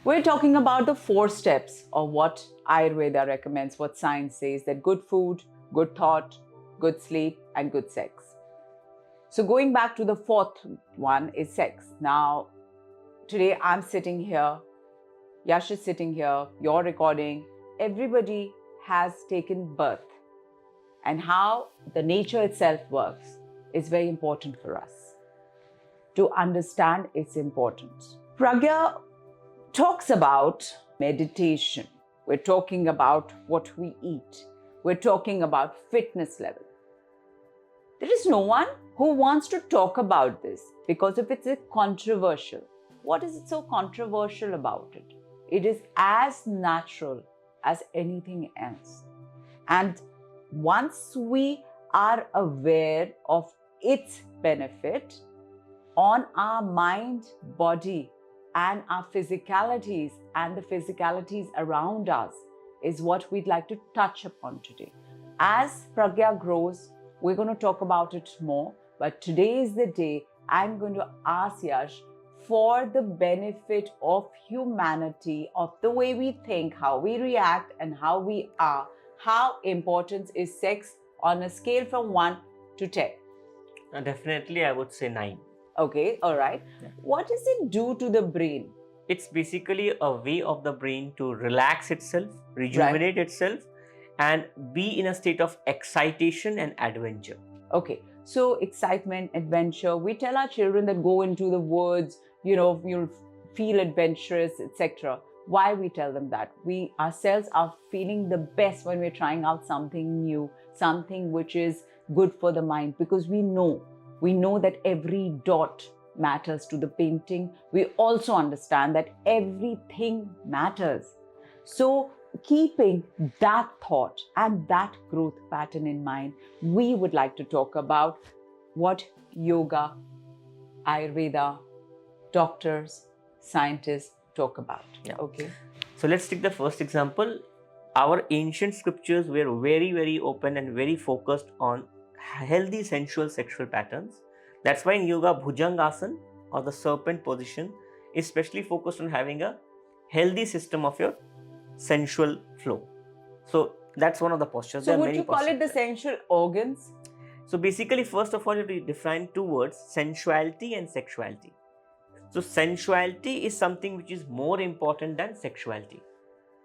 We're talking about the 4 steps of what Ayurveda recommends, what science says, that good food, good thought, good sleep, and good sex. So, going back to the fourth one is sex. Now, today I'm sitting here, Yash is sitting here, you're recording. Everybody has taken birth, and how the nature itself works is very important for us to understand its importance. Pragya talks about meditation. We're talking about what we eat. We're talking about fitness level. There is no one who wants to talk about this because if it's controversial. What is it so controversial about it? It is as natural as anything else. And once we are aware of its benefit on our mind, body, and our physicalities and the physicalities around us is what we'd like to touch upon today. As Pragya grows, we're going to talk about it more, but today is the day I'm going to ask Yash for the benefit of humanity, of the way we think, how we react, and how we are. How important is sex on a scale from 1 to 10? Definitely, I would say 9. Okay, all right. Yeah. What does it do to the brain? It's basically a way of the brain to relax itself, rejuvenate itself, and be in a state of excitation and adventure. Okay, so excitement, adventure. We tell our children that go into the woods, you'll feel adventurous, etc. Why we tell them that? We ourselves are feeling the best when we're trying out something new, something which is good for the mind, because we know that every dot matters to the painting. We also understand that everything matters. So keeping that thought and that growth pattern in mind, we would like to talk about what yoga, Ayurveda, doctors, scientists talk about. Yeah. Okay. So let's take the first example. Our ancient scriptures were very, very open and very focused on healthy sensual sexual patterns. That's why in yoga, Bhujangasana or the serpent position is especially focused on having a healthy system of your sensual flow. So that's one of the postures. So would you call it the sensual organs? So basically, first of all, you have to define 2 words, sensuality and sexuality. So sensuality is something which is more important than sexuality.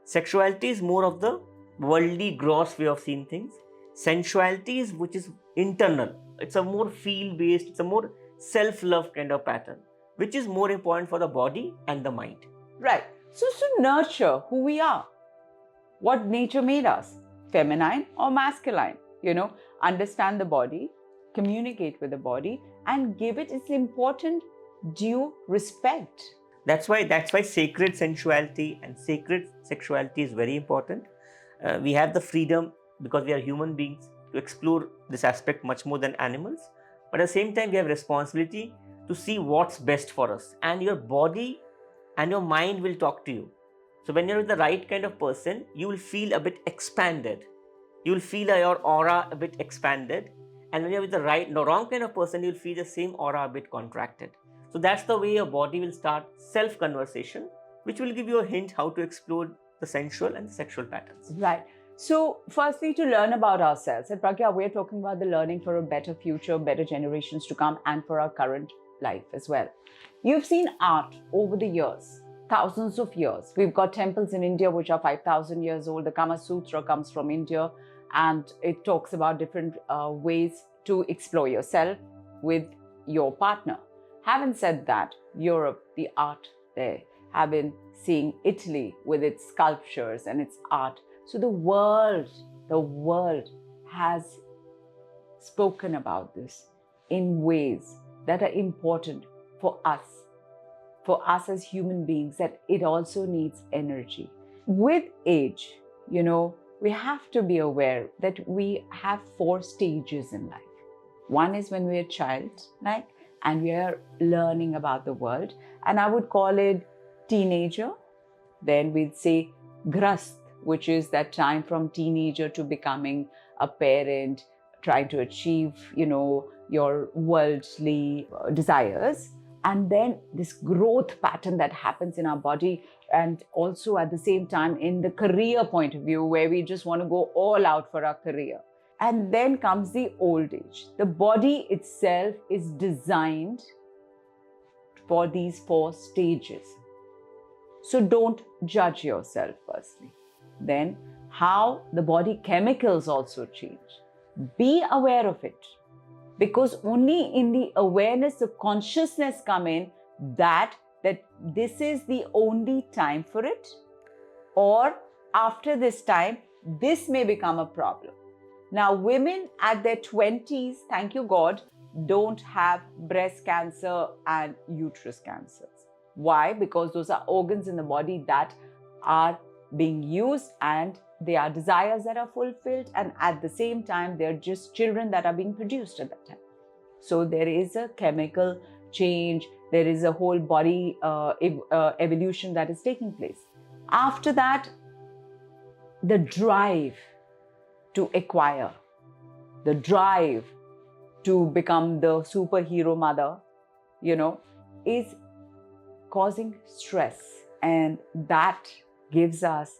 Sexuality is more of the worldly, gross way of seeing things. Sensuality is which is internal. It's a more feel-based, it's a more self-love kind of pattern, which is more important for the body and the mind. Right. So nurture who we are. What nature made us, feminine or masculine. Understand the body, communicate with the body, and give it its important due respect. That's why sacred sensuality and sacred sexuality is very important. We have the freedom, because we are human beings, to explore this aspect much more than animals. But at the same time, we have responsibility to see what's best for us. And your body and your mind will talk to you. So when you're with the right kind of person, you will feel a bit expanded. You will feel your aura a bit expanded. And when you're with the wrong kind of person, you'll feel the same aura a bit contracted. So that's the way your body will start self-conversation, which will give you a hint how to explore the sensual and the sexual patterns. Right. So firstly, to learn about ourselves. And Pragya, we're talking about the learning for a better future, better generations to come, and for our current life as well. You've seen art over the years, thousands of years. We've got temples in India which are 5,000 years old. The Kama Sutra comes from India, and it talks about different ways to explore yourself with your partner. Having said that, Europe, the art there, have been seeing Italy with its sculptures and its art. So the world has spoken about this in ways that are important for us as human beings, that it also needs energy. With age, we have to be aware that we have 4 stages in life. One is when we're a child, and we are learning about the world, and I would call it teenager. Then we'd say grast, which is that time from teenager to becoming a parent, trying to achieve, your worldly desires. And then this growth pattern that happens in our body and also at the same time in the career point of view, where we just want to go all out for our career. And then comes the old age. The body itself is designed for these 4 stages. So don't judge yourself firstly. Then how the body chemicals also change. Be aware of it, because only in the awareness of consciousness come in that this is the only time for it, or after this time this may become a problem. Now, women at their 20s, thank you God, don't have breast cancer and uterus cancers. Why? Because those are organs in the body that are being used, and they are desires that are fulfilled, and at the same time they're just children that are being produced at that time. So there is a chemical change, there is a whole body evolution that is taking place. After that, the drive to acquire, the drive to become the superhero mother, is causing stress, and that gives us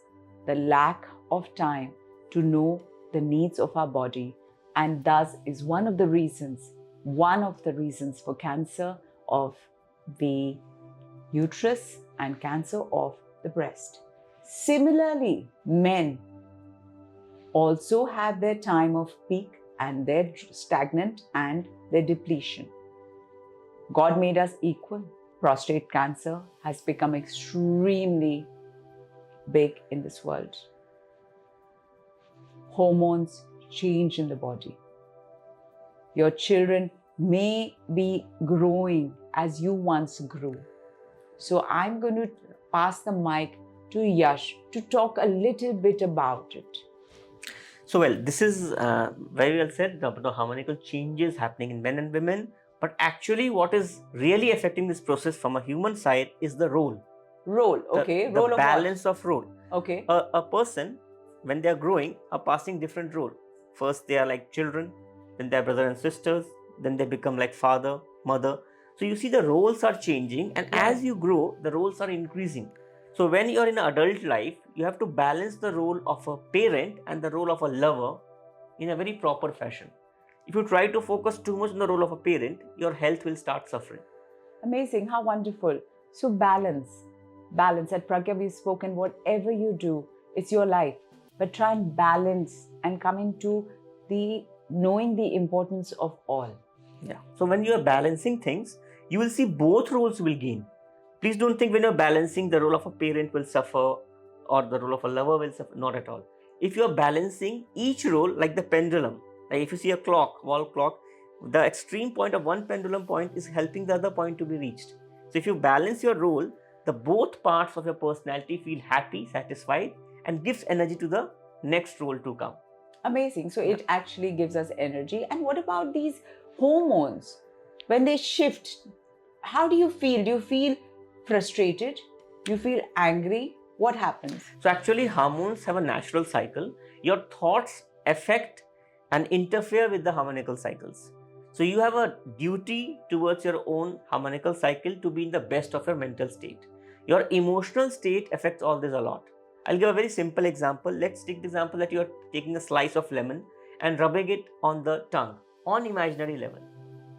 the lack of time to know the needs of our body, and thus is one of the reasons for cancer of the uterus and cancer of the breast. Similarly, men also have their time of peak and their stagnant and their depletion. God made us equal. Prostate cancer has become extremely big in this world. Hormones change in the body. Your children may be growing as you once grew. So I'm going to pass the mic to Yash to talk a little bit about it. So, well, this is very well said, the harmonical changes happening in men and women. But actually, what is really affecting this process from a human side is the role. Role, okay. The role balance of of role. Okay. A person, when they are growing, are passing different role. First, they are like children, then they are brother and sisters, then they become like father, mother. So you see the roles are changing, and as you grow, the roles are increasing. So when you are in adult life, you have to balance the role of a parent and the role of a lover in a very proper fashion. If you try to focus too much on the role of a parent, your health will start suffering. Amazing, how wonderful. So balance. At Pragya, we've spoken, whatever you do, it's your life. But try and balance and come into the knowing the importance of all. Yeah. So when you are balancing things, you will see both roles will gain. Please don't think when you're balancing, the role of a parent will suffer or the role of a lover will suffer. Not at all. If you're balancing each role like the pendulum, like if you see a wall clock, the extreme point of one pendulum point is helping the other point to be reached. So if you balance your role, the both parts of your personality feel happy, satisfied, and gives energy to the next role to come. Amazing. So it actually gives us energy. And what about these hormones? When they shift, how do you feel? Do you feel frustrated? Do you feel angry? What happens? So actually, hormones have a natural cycle. Your thoughts affect and interfere with the harmonical cycles. So you have a duty towards your own harmonical cycle to be in the best of your mental state. Your emotional state affects all this a lot. I'll give a very simple example. Let's take the example that you are taking a slice of lemon and rubbing it on the tongue on imaginary level.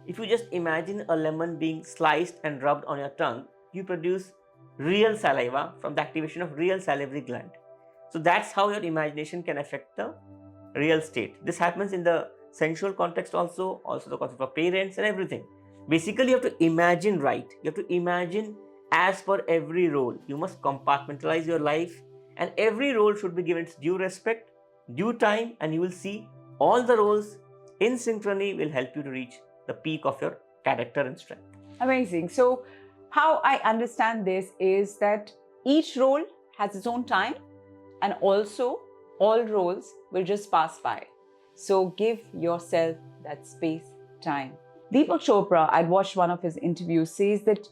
If you just imagine a lemon being sliced and rubbed on your tongue, you produce real saliva from the activation of real salivary gland. So that's how your imagination can affect the real state. This happens in the sensual context also the concept of parents and everything. Basically, you have to imagine right. You have to imagine as per every role. You must compartmentalize your life, and every role should be given its due respect, due time, and you will see all the roles in synchrony will help you to reach the peak of your character and strength. Amazing. So how I understand this is that each role has its own time, and also all roles will just pass by. So give yourself that space, time. Deepak Chopra, I watched one of his interviews, says that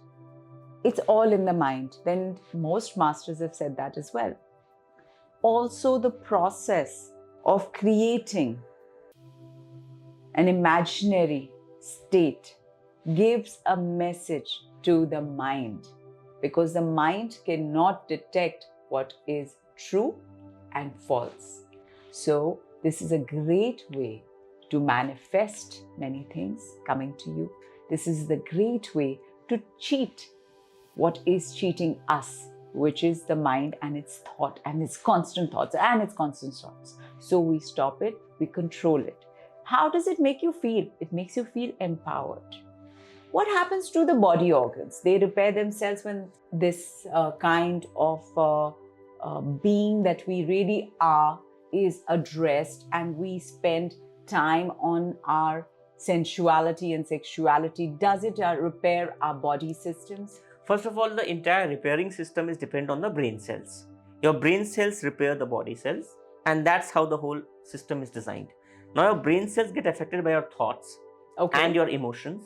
it's all in the mind. Then most masters have said that as well. Also, the process of creating an imaginary state gives a message to the mind, because the mind cannot detect what is true and false. So this is a great way to manifest many things coming to you. This is the great way to cheat what is cheating us, which is the mind and its thought and its constant thoughts and its constant thoughts. So we stop it, we control it. How does it make you feel? It makes you feel empowered. What happens to the body organs? They repair themselves when this kind of being that we really are is addressed, and we spend time on our sensuality and sexuality. Does it repair our body systems? First of all, the entire repairing system is dependent on the brain cells. Your brain cells repair the body cells, and that's how the whole system is designed. Now, your brain cells get affected by your thoughts and your emotions.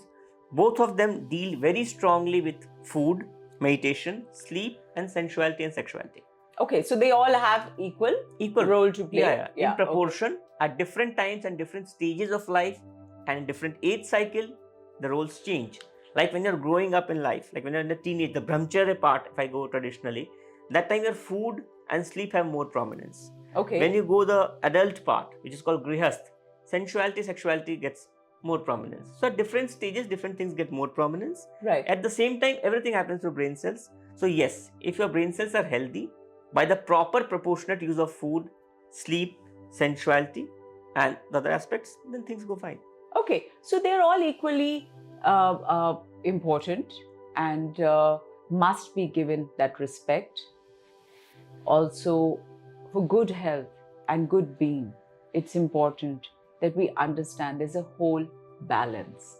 Both of them deal very strongly with food, meditation, sleep, and sensuality and sexuality. Okay, so they all have equal role to play. In proportion, at different times and different stages of life and different age cycle, the roles change. Like when you're growing up in life, like when you're in the teenage, the brahmacharya part, if I go traditionally, that time your food and sleep have more prominence. Okay. When you go the adult part, which is called grihasth, sensuality, sexuality gets more prominence. So at different stages, different things get more prominence. Right. At the same time, everything happens through brain cells. So yes, if your brain cells are healthy, by the proper proportionate use of food, sleep, sensuality, and the other aspects, then things go fine. Okay, so they're all equally important and must be given that respect. Also, for good health and good being, it's important that we understand there's a whole balance.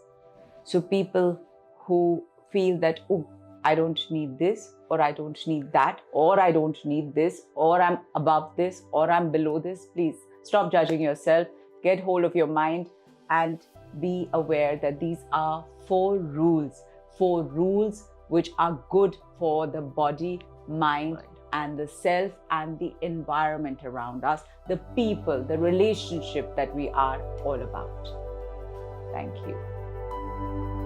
So people who feel that, oh, I don't need this, or I don't need that, or I don't need this, or I'm above this, or I'm below this, please stop judging yourself, get hold of your mind, and be aware that these are four rules which are good for the body, mind, and the self and the environment around us, the people, the relationship that we are all about. Thank you.